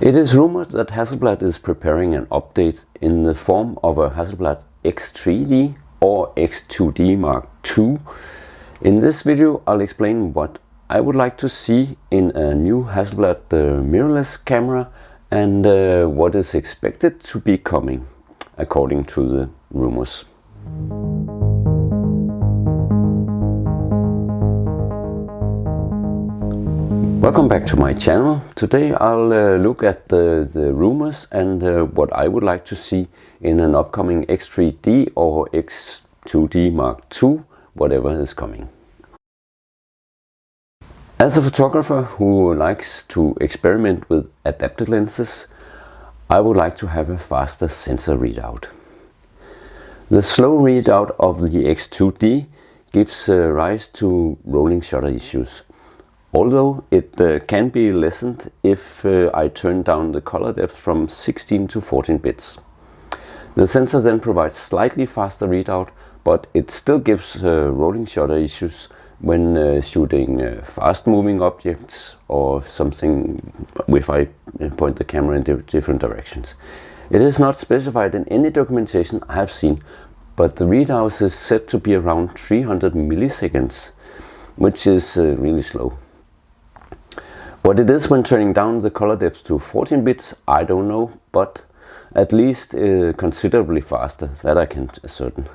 It is rumored that Hasselblad is preparing an update in the form of a Hasselblad X3D or X2D Mark II. In this video I'll explain what I would like to see in a new Hasselblad mirrorless camera and what is expected to be coming according to the rumors. Welcome back to my channel. Today I'll look at the rumors and what I would like to see in an upcoming X3D or X2D Mark II, whatever is coming. As a photographer who likes to experiment with adapted lenses, I would like to have a faster sensor readout. The slow readout of the X2D gives rise to rolling shutter issues. Although it can be lessened if I turn down the color depth from 16 to 14 bits. The sensor then provides slightly faster readout, but it still gives rolling shutter issues when shooting fast moving objects or something if I point the camera in different directions. It is not specified in any documentation I have seen, but the readout is said to be around 300 milliseconds, which is really slow. What it is when turning down the color depth to 14 bits, I don't know, but at least considerably faster, that I can ascertain.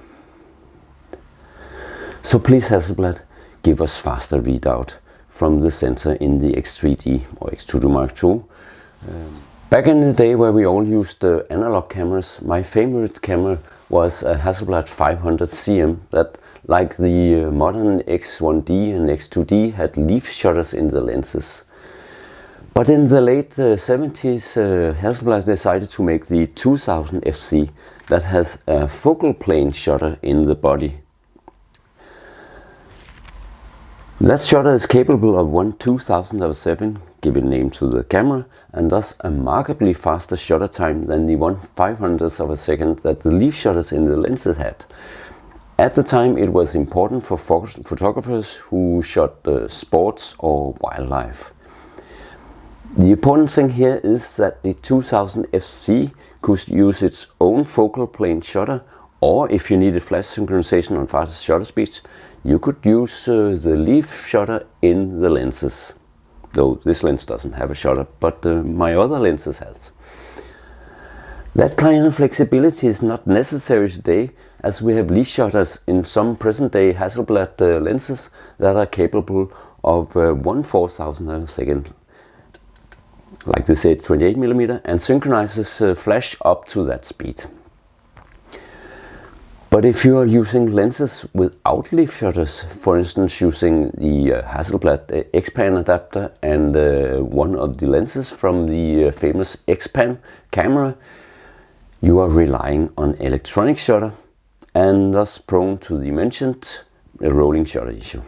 So please Hasselblad, give us faster readout from the sensor in the X3D or X2D Mark II. Back in the day where we all used analog cameras, my favorite camera was a Hasselblad 500 cm that, like the modern X1D and X2D, had leaf shutters in the lenses. But in the late 70s, Hasselblad decided to make the 2000 FC that has a focal plane shutter in the body. That shutter is capable of 1/2000 of a second, giving name to the camera, and thus a markedly faster shutter time than the 1/500th of a second that the leaf shutters in the lenses had. At the time it was important for photographers who shot sports or wildlife. The important thing here is that the 2000 FC could use its own focal plane shutter, or if you needed flash synchronization on fast shutter speeds, you could use the leaf shutter in the lenses. Though this lens doesn't have a shutter, but my other lenses has. That kind of flexibility is not necessary today, as we have leaf shutters in some present-day Hasselblad lenses that are capable of 1/4000 of a second, like this 28mm, and synchronizes flash up to that speed. But if you are using lenses without leaf shutters, for instance using the Hasselblad X-Pan adapter and one of the lenses from the famous X-Pan camera, you are relying on electronic shutter and thus prone to the mentioned rolling shutter issue.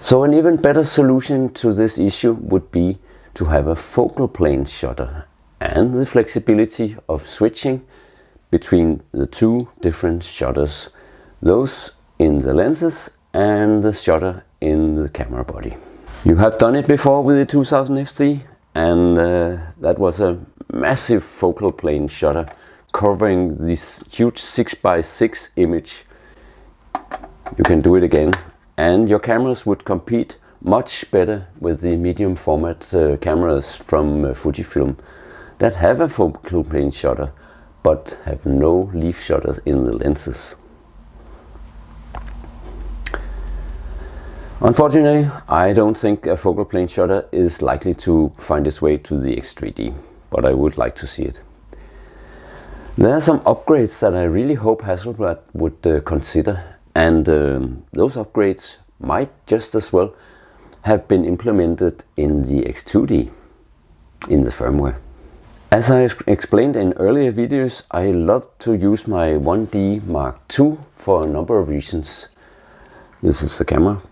So an even better solution to this issue would be to have a focal plane shutter and the flexibility of switching between the two different shutters, those in the lenses and the shutter in the camera body. You have done it before with the 2000 FC, and that was a massive focal plane shutter covering this huge 6x6 image. You can do it again, and your cameras would compete much better with the medium format cameras from Fujifilm that have a focal plane shutter but have no leaf shutters in the lenses. Unfortunately, I don't think a focal plane shutter is likely to find its way to the X3D, but I would like to see it. There are some upgrades that I really hope Hasselblad would consider, and those upgrades might just as well have been implemented in the X2D, in the firmware. As I explained in earlier videos, I love to use my 1D Mark II for a number of reasons. This is the camera,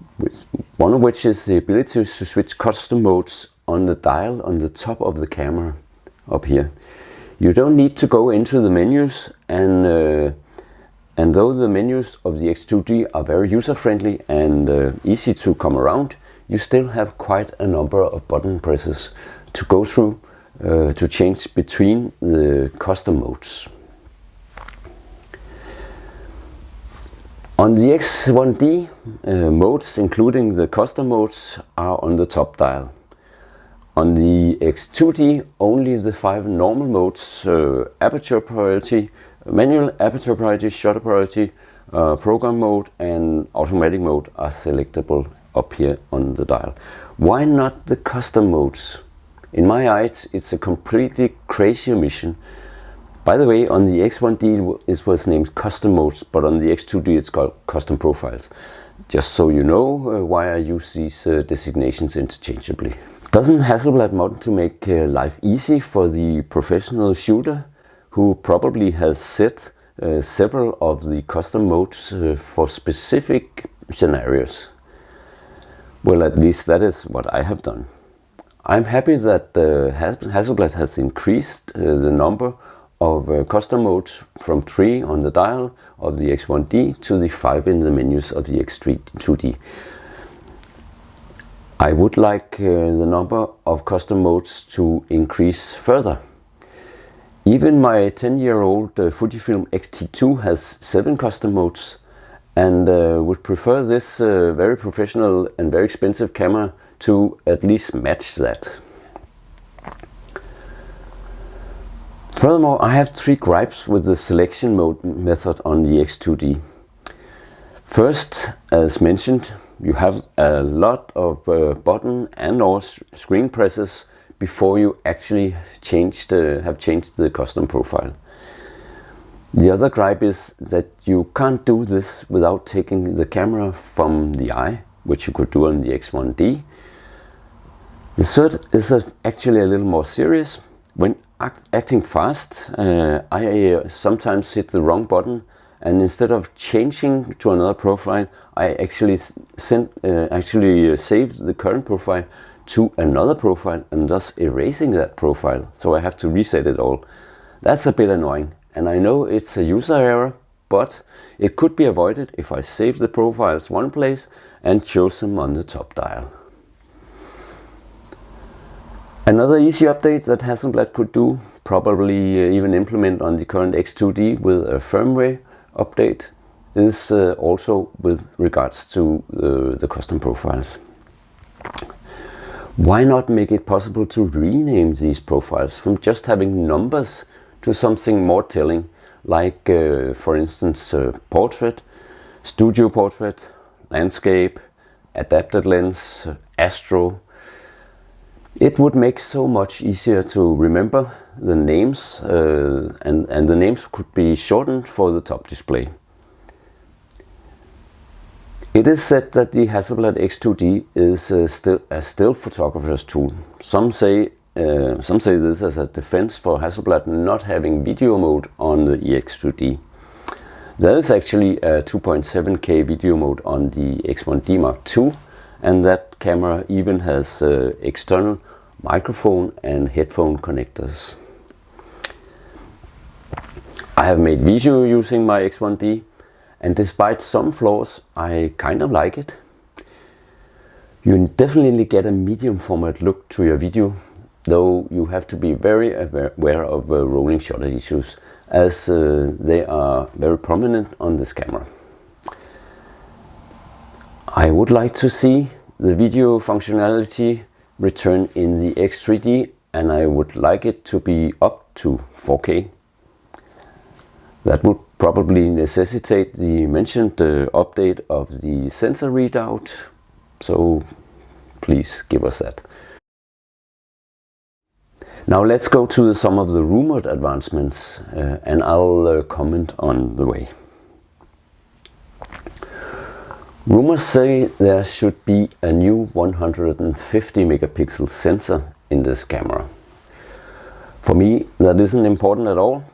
one of which is the ability to switch custom modes on the dial on the top of the camera up here. You don't need to go into the menus, and though the menus of the X2D are very user-friendly and easy to come around, you still have quite a number of button presses to go through to change between the custom modes. On the X1D, modes including the custom modes are on the top dial. On the X2D, only the 5 normal modes, aperture priority, manual aperture priority, shutter priority, program mode and automatic mode are selectable up here on the dial. Why not the custom modes? In my eyes, it's a completely crazy omission. By the way, on the X1D it was named custom modes, but on the X2D it's called custom profiles. Just so you know why I use these designations interchangeably. Doesn't Hasselblad want to make life easy for the professional shooter who probably has set several of the custom modes for specific scenarios? Well, at least that is what I have done. I'm happy that Hasselblad has increased the number of custom modes from 3 on the dial of the X1D to the 5 in the menus of the X2D. I would like the number of custom modes to increase further. Even my 10-year-old Fujifilm X-T2 has 7 custom modes, and would prefer this very professional and very expensive camera to at least match that. Furthermore, I have 3 gripes with the selection mode method on the X2D. First, as mentioned, you have a lot of button and or screen presses before you actually have changed the custom profile. The other gripe is that you can't do this without taking the camera from the eye, which you could do on the X1D. The third is actually a little more serious. When acting fast, I sometimes hit the wrong button, and instead of changing to another profile, I actually save the current profile to another profile and thus erasing that profile, so I have to reset it all. That's a bit annoying, and I know it's a user error, but it could be avoided if I save the profiles one place and chose them on the top dial. Another easy update that Hasselblad could do, probably even implement on the current X2D with a firmware update, is also with regards to the custom profiles. Why not make it possible to rename these profiles from just having numbers to something more telling, like for instance portrait, studio portrait, landscape, adapted lens, astro. It would make so much easier to remember the names, and the names could be shortened for the top display. It is said that the Hasselblad X2D is still a still photographer's tool. Some say this as a defense for Hasselblad not having video mode on the X2D. There is actually a 2.7K video mode on the X1D Mark II, and that camera even has external microphone and headphone connectors. I have made video using my X1D, and despite some flaws, I kind of like it. You definitely get a medium format look to your video, though you have to be very aware of rolling shutter issues, as they are very prominent on this camera. I would like to see the video functionality return in the X3D, and I would like it to be up to 4K. That would probably necessitate the mentioned update of the sensor readout, so please give us that. Now let's go to some of the rumored advancements, and I'll comment on the way. Rumors say there should be a new 150 megapixel sensor in this camera. For me, that isn't important at all.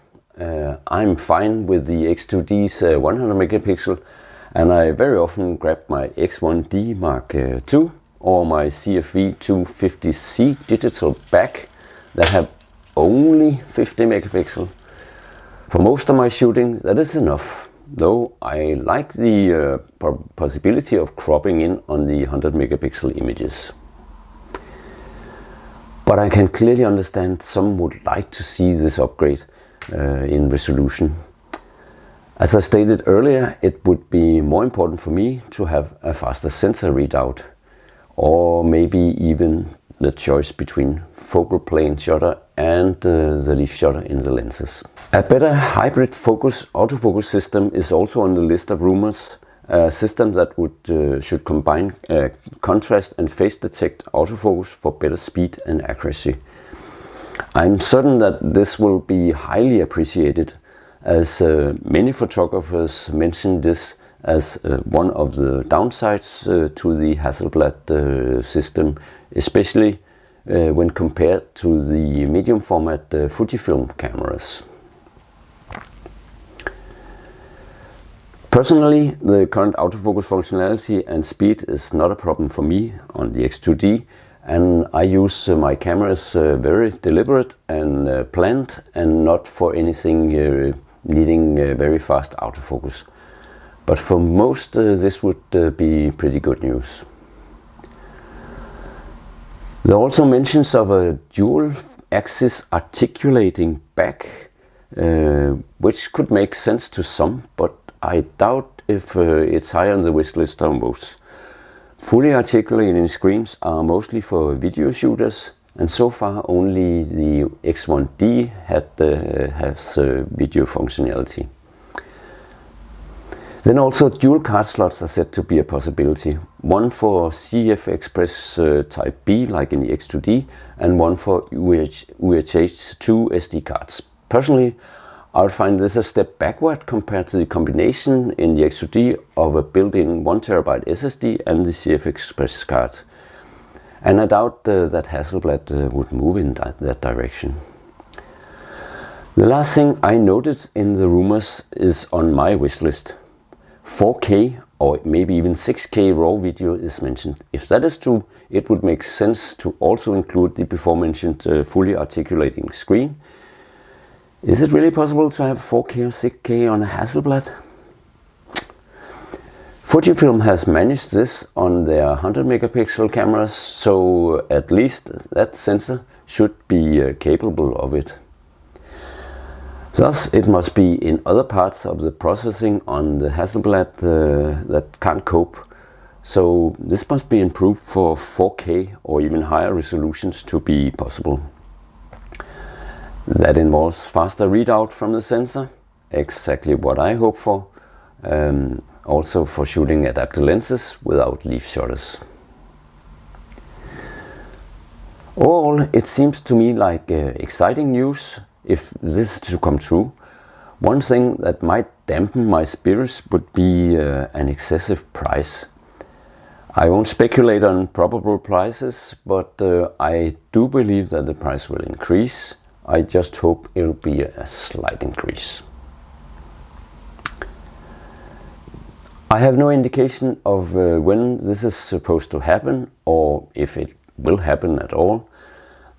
I'm fine with the X2D's 100 megapixel, and I very often grab my X1D Mark II or my CFV 250C digital back that have only 50 megapixel. For most of my shooting, that is enough. though I like the possibility of cropping in on the 100 megapixel images. But I can clearly understand some would like to see this upgrade in resolution. As I stated earlier, it would be more important for me to have a faster sensor readout, or maybe even the choice between focal plane shutter and the leaf shutter in the lenses. A better hybrid autofocus system is also on the list of rumors. A system that should combine contrast and phase detect autofocus for better speed and accuracy. I'm certain that this will be highly appreciated, as many photographers mention this as one of the downsides to the Hasselblad system, especially when compared to the medium format Fujifilm cameras. Personally, the current autofocus functionality and speed is not a problem for me on the X2D, and I use my cameras very deliberate and planned, and not for anything needing very fast autofocus. But for most this would be pretty good news. There are also mentions of a dual axis articulating back, which could make sense to some, but I doubt if it's high on the wish list of most. Fully articulating screens are mostly for video shooters, and so far only the X1D has video functionality. Then also dual card slots are said to be a possibility. One for CF Express Type B, like in the X2D, and one for UHH-2 SD cards. Personally, I would find this a step backward compared to the combination in the X2D of a built-in 1TB SSD and the CF Express card. And I doubt that Hasselblad would move in that direction. The last thing I noted in the rumors is on my wish list. 4K or maybe even 6K raw video is mentioned. If that is true, it would make sense to also include the before mentioned fully articulating screen. Is it really possible to have 4K or 6K on a Hasselblad? Fujifilm has managed this on their 100 megapixel cameras, so at least that sensor should be capable of it. Thus, it must be in other parts of the processing on the Hasselblad that can't cope. So this must be improved for 4K or even higher resolutions to be possible. That involves faster readout from the sensor, exactly what I hope for. Also for shooting adapted lenses without leaf shutters. Overall, it seems to me like exciting news if this is to come true. One thing that might dampen my spirits would be an excessive price. I won't speculate on probable prices, but I do believe that the price will increase. I just hope it will be a slight increase. I have no indication of when this is supposed to happen, or if it will happen at all.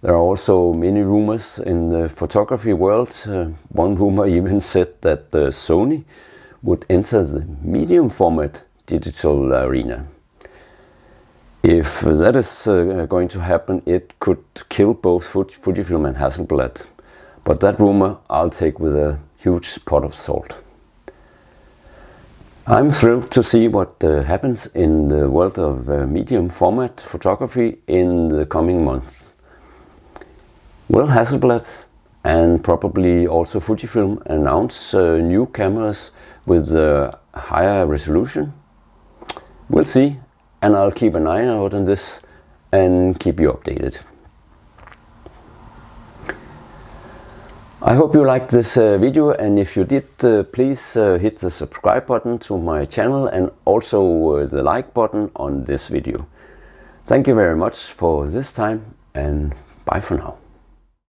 There are also many rumors in the photography world. One rumor even said that Sony would enter the medium format digital arena. If that is going to happen, it could kill both Fujifilm and Hasselblad. But that rumor I'll take with a huge pot of salt. I'm thrilled to see what happens in the world of medium format photography in the coming months. Will Hasselblad and probably also Fujifilm announce new cameras with higher resolution? We'll see, and I'll keep an eye out on this and keep you updated. I hope you liked this video, and if you did, please hit the subscribe button to my channel and also the like button on this video. Thank you very much for this time, and bye for now.